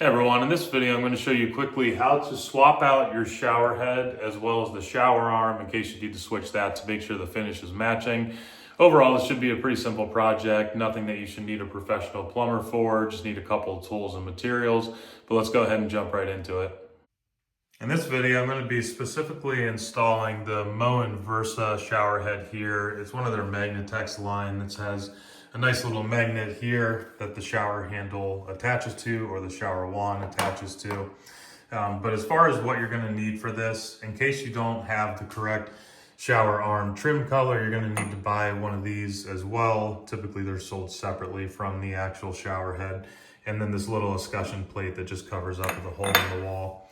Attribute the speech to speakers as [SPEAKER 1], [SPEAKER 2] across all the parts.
[SPEAKER 1] Hey everyone, in this video I'm going to show you quickly how to swap out your shower head as well as the shower arm in case you need to switch that to make sure the finish is matching. Overall, this should be a pretty simple project, nothing that you should need a professional plumber for, just need a couple of tools and materials, but let's go ahead and jump right into it. In this video, I'm going to be specifically installing the Moen Versa shower head here. It's one of their Magnetex line that has a nice little magnet here that the shower handle attaches to, or the shower wand attaches to. But as far as what you're going to need for this, in case you don't have the correct shower arm trim color, you're going to need to buy one of these as well. Typically they're sold separately from the actual shower head. And then this little escutcheon plate that just covers up the hole in the wall.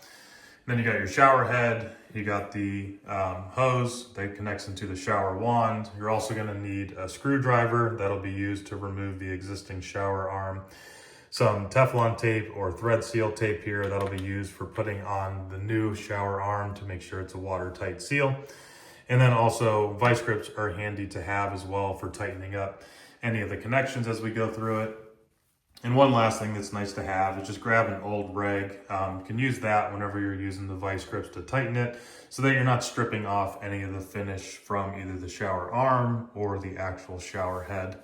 [SPEAKER 1] Then you got your shower head, you got the hose that connects into the shower wand. You're also going to need a screwdriver that'll be used to remove the existing shower arm. Some Teflon tape or thread seal tape here that'll be used for putting on the new shower arm to make sure it's a watertight seal. And then also vice grips are handy to have as well for tightening up any of the connections as we go through it. And one last thing that's nice to have is just grab an old rag. You can use that whenever you're using the vice grips to tighten it so that you're not stripping off any of the finish from either the shower arm or the actual shower head.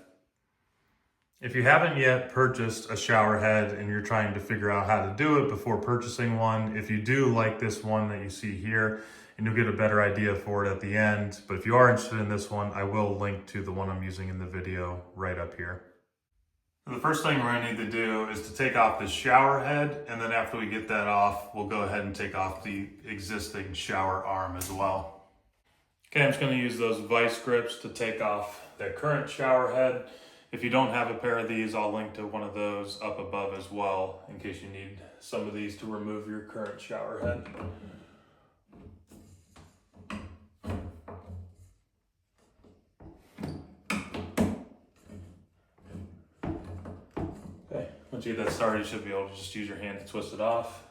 [SPEAKER 1] If you haven't yet purchased a shower head and you're trying to figure out how to do it before purchasing one, if you do like this one that you see here, and you'll get a better idea for it at the end. But if you are interested in this one, I will link to the one I'm using in the video right up here. The first thing we're going to need to do is to take off the shower head, and then after we get that off, we'll go ahead and take off the existing shower arm as well. Okay, I'm just going to use those vice grips to take off that current shower head. If you don't have a pair of these, I'll link to one of those up above as well in case you need some of these to remove your current shower head. Once you get that started, you should be able to just use your hand to twist it off.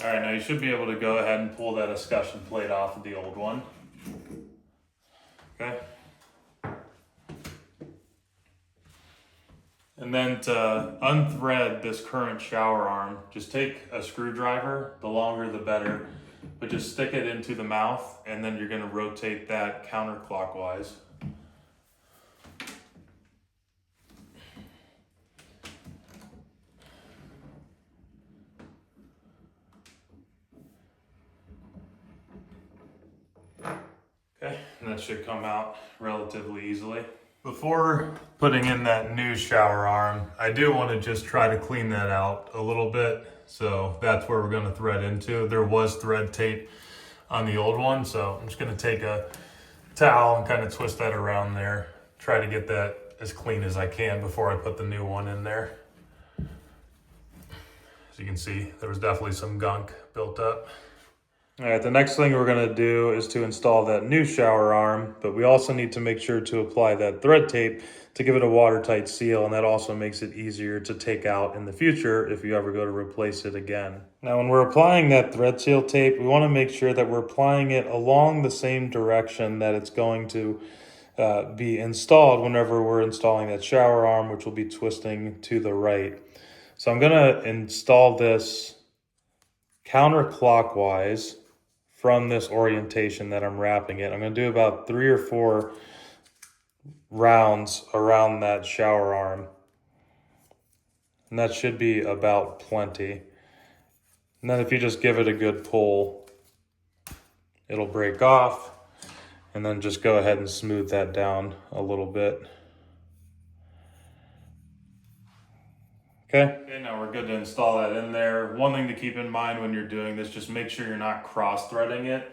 [SPEAKER 1] All right, now you should be able to go ahead and pull that escutcheon plate off of the old one. Okay. And then to unthread this current shower arm, just take a screwdriver, the longer the better, but just stick it into the mouth, and then you're going to rotate that counterclockwise. Okay, and that should come out relatively easily. Before putting in that new shower arm, I do want to just try to clean that out a little bit. So that's where we're going to thread into. There was thread tape on the old one, so I'm just going to take a towel and kind of twist that around there. Try to get that as clean as I can before I put the new one in there. As you can see, there was definitely some gunk built up. All right, the next thing we're going to do is to install that new shower arm, but we also need to make sure to apply that thread tape to give it a watertight seal, and that also makes it easier to take out in the future if you ever go to replace it again. Now, when we're applying that thread seal tape, we want to make sure that we're applying it along the same direction that it's going to be installed whenever we're installing that shower arm, which will be twisting to the right. So I'm going to install this counterclockwise from this orientation that I'm wrapping it. I'm going to do about 3 or 4 rounds around that shower arm. And that should be about plenty. And then if you just give it a good pull, it'll break off. And then just go ahead and smooth that down a little bit. Okay, now we're good to install that in there. One thing to keep in mind when you're doing this, just make sure you're not cross-threading it.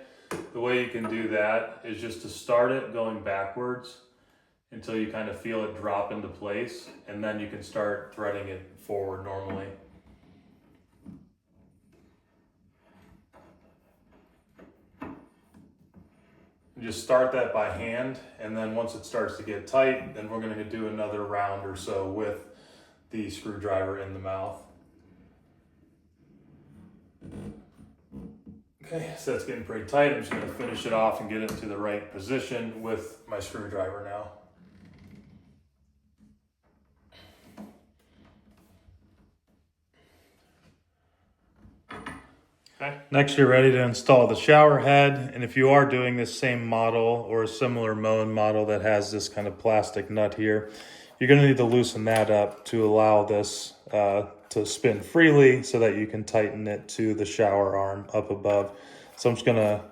[SPEAKER 1] The way you can do that is just to start it going backwards until you kind of feel it drop into place, and then you can start threading it forward normally. Just start that by hand, and then once it starts to get tight, then we're going to do another round or so with the screwdriver in the mouth. Okay. Okay, so that's getting pretty tight. I'm just gonna finish it off and get it into the right position with my screwdriver now. Okay. Next, you're ready to install the shower head. And if you are doing this same model or a similar Moen model that has this kind of plastic nut here, you're gonna need to loosen that up to allow this to spin freely so that you can tighten it to the shower arm up above. So I'm just gonna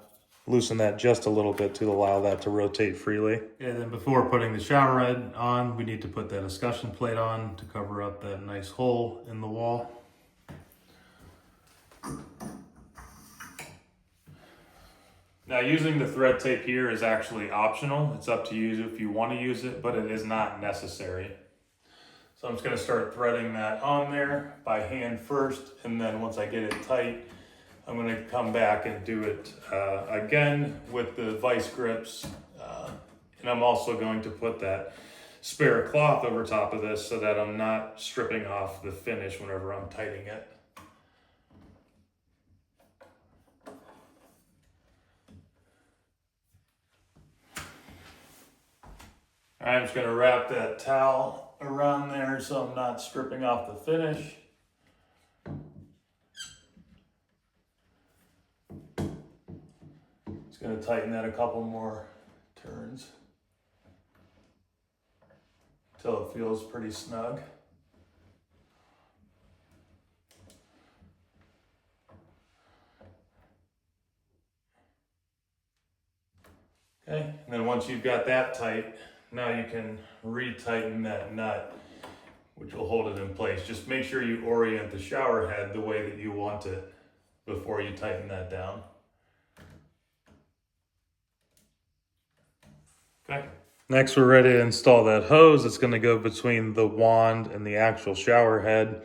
[SPEAKER 1] loosen that just a little bit to allow that to rotate freely. And then before putting the shower head on, we need to put that escutcheon plate on to cover up that nice hole in the wall. Now, using the thread tape here is actually optional. It's up to you if you want to use it, but it is not necessary. So I'm just going to start threading that on there by hand first, and then once I get it tight, I'm going to come back and do it again with the vice grips. And I'm also going to put that spare cloth over top of this so that I'm not stripping off the finish whenever I'm tightening it. I'm just going to wrap that towel around there so I'm not stripping off the finish. Just going to tighten that a couple more turns until it feels pretty snug. Okay, and then once you've got that tight, now you can retighten that nut, which will hold it in place. Just make sure you orient the shower head the way that you want it before you tighten that down. Okay. Next, we're ready to install that hose. It's going to go between the wand and the actual shower head.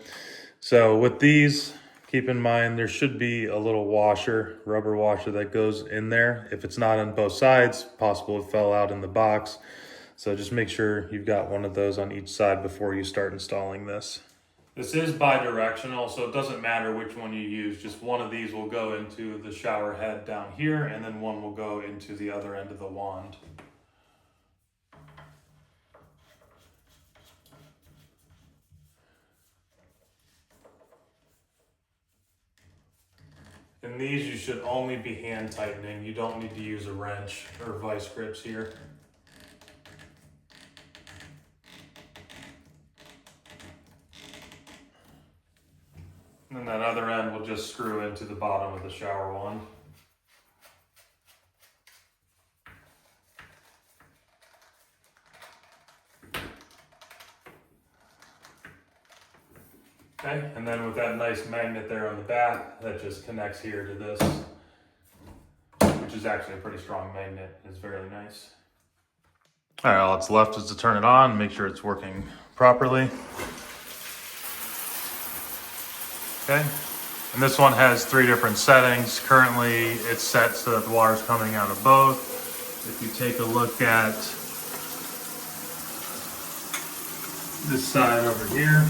[SPEAKER 1] So with these, keep in mind there should be a little washer, rubber washer that goes in there. If it's not on both sides, possible it fell out in the box. So just make sure you've got one of those on each side before you start installing this. This is bi-directional, so it doesn't matter which one you use. Just one of these will go into the shower head down here, and then one will go into the other end of the wand. And these you should only be hand tightening. You don't need to use a wrench or vice grips here. And then that other end will just screw into the bottom of the shower wand. Okay, and then with that nice magnet there on the back, that just connects here to this, which is actually a pretty strong magnet. It's very nice. All right, all that's left is to turn it on, make sure it's working properly. Okay, and this one has 3 different settings. Currently, it's set so that the water's coming out of both. If you take a look at this side over here,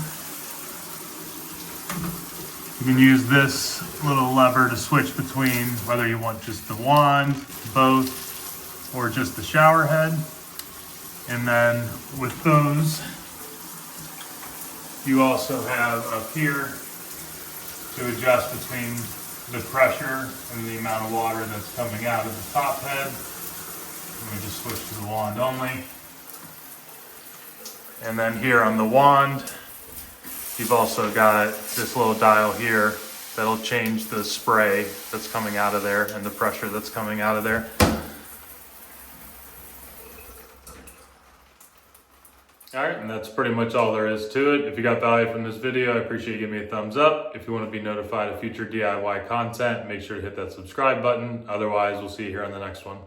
[SPEAKER 1] you can use this little lever to switch between whether you want just the wand, both, or just the shower head. And then with those, you also have up here to adjust between the pressure and the amount of water that's coming out of the top head. Let me just switch to the wand only. And then here on the wand, you've also got this little dial here that'll change the spray that's coming out of there and the pressure that's coming out of there. All right, and that's pretty much all there is to it. If you got value from this video, I appreciate you giving me a thumbs up. If you want to be notified of future DIY content, make sure to hit that subscribe button. Otherwise, we'll see you here on the next one.